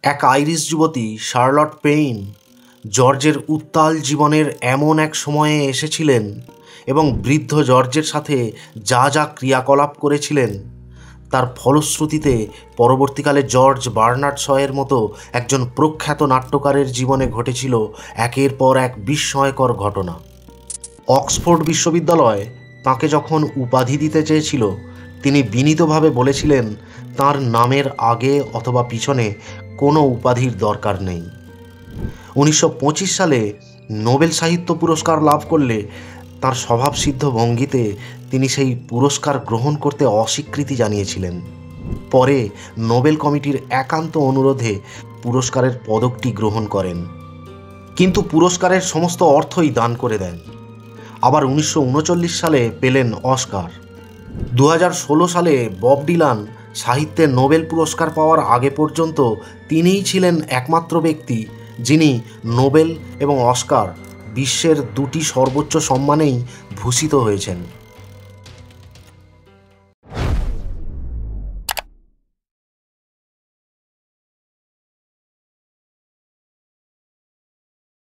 এক আইরিশ যুবতী Charlotte pain জর্জের উত্তাল জীবনের এমন এক সময়ে এসেছিলেন এবং বৃদ্ধ জর্জের সাথে যা যা ক্রিয়াকলাপ করেছিলেন তার ফলশ্রুতিতে পরবর্তীকালে জর্জ বার্নার্ড শয়ের মতো একজন প্রখ্যাত নাট্যকারের জীবনে ঘটেছিল একের পর এক বিস্ময়কর ঘটনা। অক্সফোর্ড বিশ্ববিদ্যালয় তাঁকে যখন উপাধি দিতে চেয়েছিল, তিনি বিনীতভাবে বলেছিলেন তাঁর নামের আগে অথবা পিছনে কোনো উপাধির দরকার নেই। 1925 সালে নোবেল সাহিত্য পুরস্কার লাভ করলে তাঁর স্বভাবসিদ্ধ ভঙ্গিতে তিনি সেই পুরস্কার গ্রহণ করতে অস্বীকৃতি জানিয়েছিলেন। পরে নোবেল কমিটির একান্ত অনুরোধে পুরস্কারের পদকটি গ্রহণ করেন, কিন্তু পুরস্কারের সমস্ত অর্থই দান করে দেন। আবার 1939 সালে পেলেন অস্কার। 2016 সালে বব ডিলান সাহিত্যে নোবেল পুরস্কার পাওয়ার আগে পর্যন্ত তিনিই ছিলেন একমাত্র ব্যক্তি যিনি নোবেল এবং অস্কার বিশ্বের দুটি সর্বোচ্চ সম্মানেই ভূষিত হয়েছেন।